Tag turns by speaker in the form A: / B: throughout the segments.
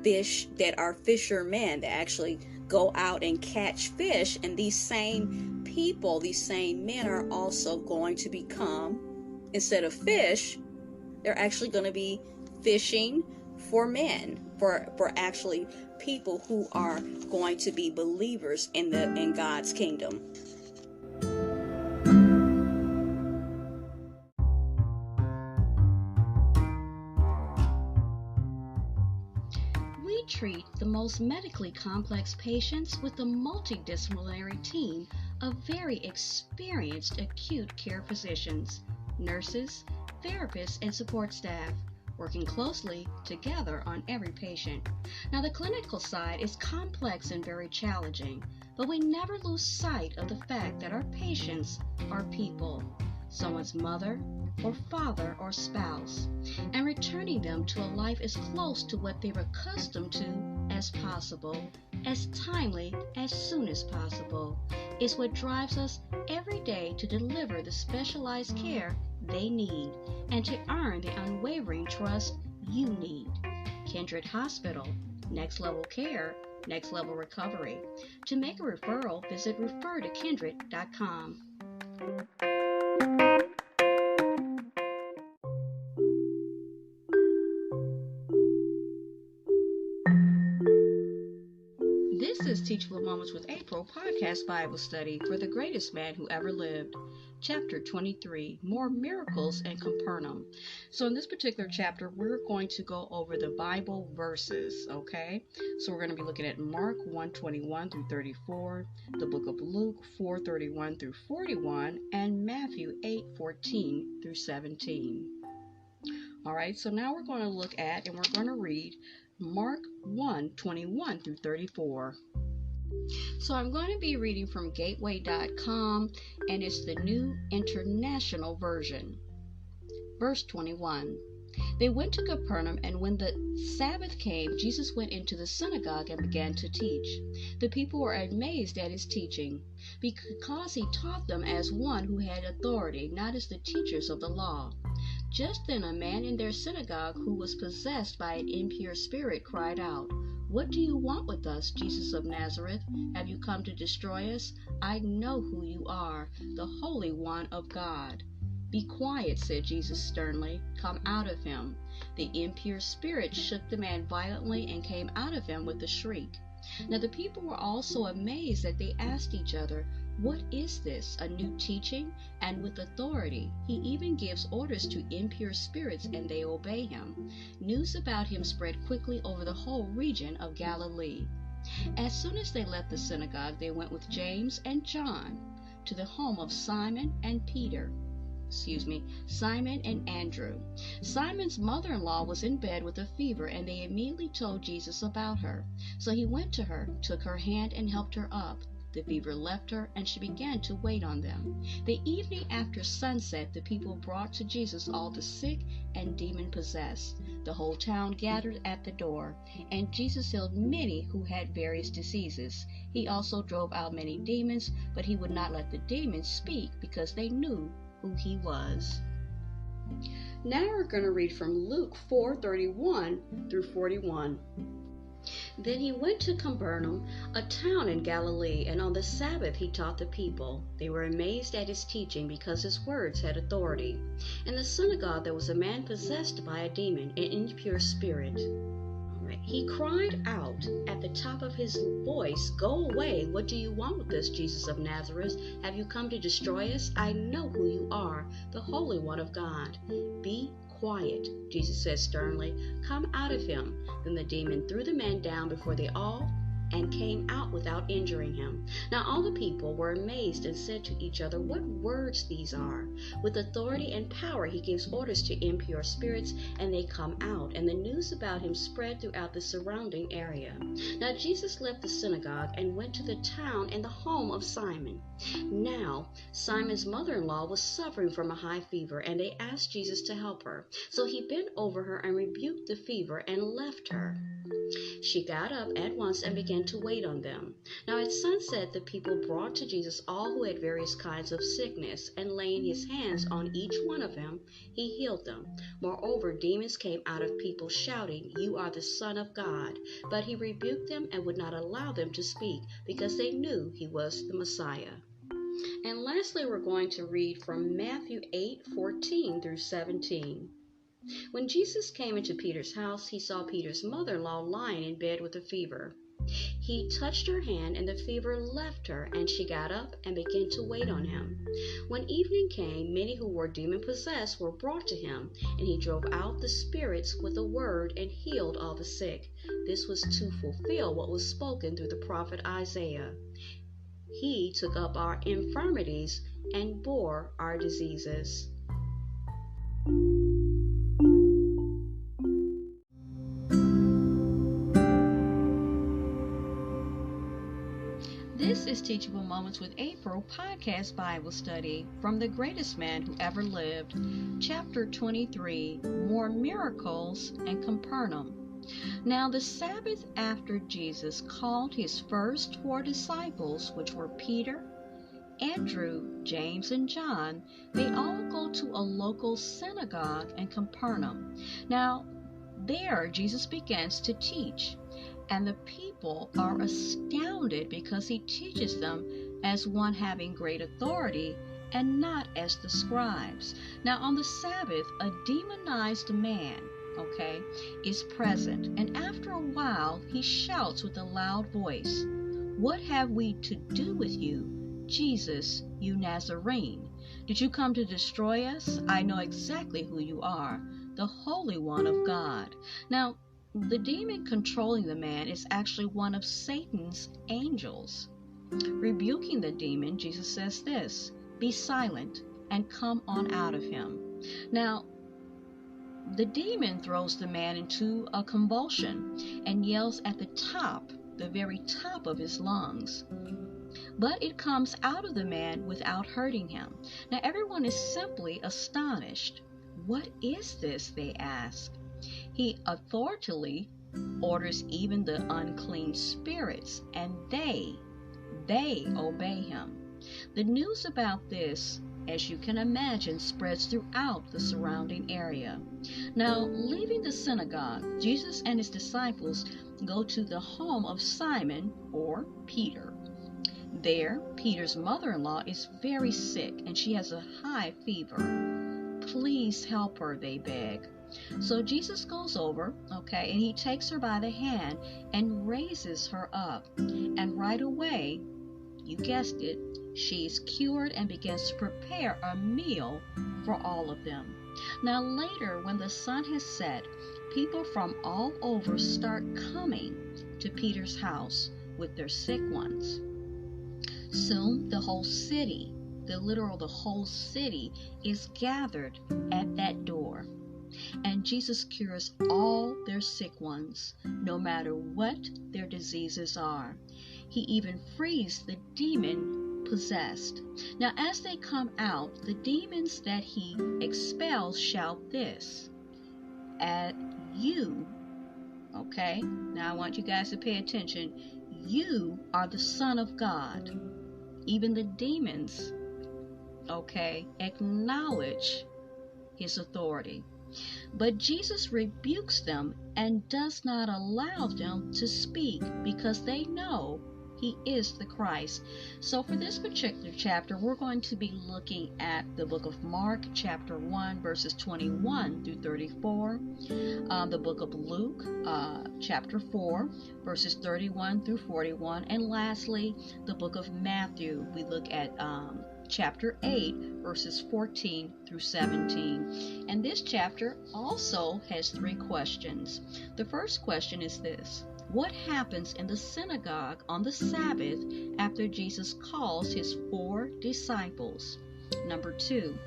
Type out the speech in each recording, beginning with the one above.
A: fish that are fishermen that actually go out and catch fish. And these same people, these same men are also going to become, instead of fish, they're actually going to be fishing for men, for actually people who are going to be believers in God's kingdom.
B: We treat the most medically complex patients with a multidisciplinary team of very experienced acute care physicians, nurses, therapists, and support staff, working closely together on every patient. Now, the clinical side is complex and very challenging, but we never lose sight of the fact that our patients are people, someone's mother or father or spouse, and returning them to a life as close to what they're accustomed to as possible, as timely as soon as possible, is what drives us every day to deliver the specialized care they need and to earn the unwavering trust you need. Kindred Hospital, next level care, next level recovery. To make a referral, visit refertokindred.com. This is Teachable Moments with April podcast Bible study for the greatest man who ever lived. Chapter 23, More Miracles in Capernaum. So in this particular chapter, we're going to go over the Bible verses, okay? So we're going to be looking at Mark 1:21 through 34, the book of Luke 4:31 through 41, and Matthew 8:14 through 17. All right, so now we're going to look at and we're going to read Mark 1:21 through 34. So I'm going to be reading from gateway.com, and it's the New International Version. Verse 21. They went to Capernaum, and when the Sabbath came, Jesus went into the synagogue and began to teach. The people were amazed at his teaching, because he taught them as one who had authority, not as the teachers of the law. Just then a man in their synagogue who was possessed by an impure spirit cried out, "What do you want with us, Jesus of Nazareth? Have you come to destroy us? I know who you are, the Holy One of God." "Be quiet," said Jesus sternly. "Come out of him." The impure spirit shook the man violently and came out of him with a shriek. Now the people were also amazed that they asked each other, "What is this? A new teaching, and with authority. He even gives orders to impure spirits, and they obey him." News about him spread quickly over the whole region of Galilee. As soon as they left the synagogue, they went with James and John to the home of Simon and Andrew. Simon's mother-in-law was in bed with a fever, and they immediately told Jesus about her. So he went to her, took her hand, and helped her up. The fever left her, and she began to wait on them. The evening after sunset, the people brought to Jesus all the sick and demon-possessed. The whole town gathered at the door, and Jesus healed many who had various diseases. He also drove out many demons, but he would not let the demons speak because they knew who he was. Now we're going to read from Luke 4:31 through 41. Then he went to Capernaum, a town in Galilee, and on the Sabbath he taught the people. They were amazed at his teaching because his words had authority. In the synagogue there was a man possessed by a demon, an impure spirit. He cried out at the top of his voice, "Go away! What do you want with us, Jesus of Nazareth? Have you come to destroy us? I know who you are, the Holy One of God." "Be quiet," Jesus said sternly. "Come out of him." Then the demon threw the man down before they all and came out without injuring him. Now all the people were amazed and said to each other, "What words these are!" With authority and power he gives orders to impure spirits, and they come out, and the news about him spread throughout the surrounding area. Now Jesus left the synagogue and went to the town and the home of Simon. Now Simon's mother-in-law was suffering from a high fever, and they asked Jesus to help her. So he bent over her and rebuked the fever and left her. She got up at once and began to wait on them. Now at sunset the people brought to Jesus all who had various kinds of sickness, and laying his hands on each one of them, he healed them. Moreover, demons came out of people shouting, "You are the Son of God." But he rebuked them and would not allow them to speak, because they knew he was the Messiah. And lastly, we're going to read from Matthew 8:14 through 17. When Jesus came into Peter's house, he saw Peter's mother-in-law lying in bed with a fever. He touched her hand, and the fever left her, and she got up and began to wait on him. When evening came, many who were demon-possessed were brought to him, and he drove out the spirits with a word and healed all the sick. This was to fulfill what was spoken through the prophet Isaiah. He took up our infirmities and bore our diseases. This is Teachable Moments with April podcast Bible study from The Greatest Man Who Ever Lived, chapter 23, More Miracles and Capernaum. Now the Sabbath after Jesus called his first 4 disciples, which were Peter, Andrew, James, and John, they all go to a local synagogue in Capernaum. Now there Jesus begins to teach, and the people are astounded because he teaches them as one having great authority and not as the scribes. Now on the Sabbath, a demonized man, is present, and after a while he shouts with a loud voice, "What have we to do with you, Jesus, you Nazarene? Did you come to destroy us? I know exactly who you are, the Holy One of God." Now, the demon controlling the man is actually one of Satan's angels. Rebuking the demon, Jesus says this, "Be silent and come on out of him." Now, the demon throws the man into a convulsion and yells at the very top of his lungs. But it comes out of the man without hurting him. Now everyone is simply astonished. "What is this?" they ask. He authoritatively orders even the unclean spirits, and they obey him. The news about this, as you can imagine, spreads throughout the surrounding area. Now, leaving the synagogue, Jesus and his disciples go to the home of Simon, or Peter. There, Peter's mother-in-law is very sick, and she has a high fever. "Please help her," they beg. So Jesus goes over, and he takes her by the hand and raises her up. And right away, you guessed it, she's cured and begins to prepare a meal for all of them. Now later, when the sun has set, people from all over start coming to Peter's house with their sick ones. Soon the whole city, the whole city is gathered at that door. And Jesus cures all their sick ones, no matter what their diseases are. He even frees the demon-possessed. Now, as they come out, the demons that he expels shout this at you. Now I want you guys to pay attention. "You are the Son of God." Even the demons, acknowledge his authority. But Jesus rebukes them and does not allow them to speak because they know he is the Christ. So for this particular chapter, we're going to be looking at the book of Mark, chapter 1, verses 21 through 34, the book of Luke, chapter 4, verses 31 through 41, and lastly, the book of Matthew. We look at chapter 8, verses 14 through 17. And this chapter also has 3 questions. The first question is this: what happens in the synagogue on the Sabbath after Jesus calls his 4 disciples? Number 2,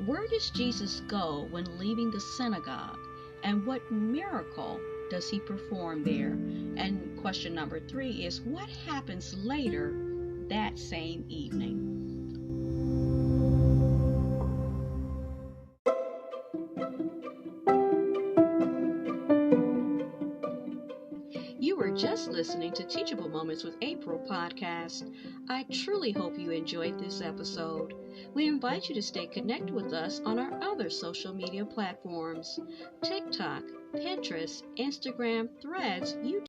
B: where does Jesus go when leaving the synagogue? And what miracle does he perform there? And question number 3 is, what happens later that same evening? You were just listening to Teachable Moments with April podcast. I truly hope you enjoyed this episode. We invite you to stay connected with us on our other social media platforms: TikTok, Pinterest, Instagram, Threads, YouTube.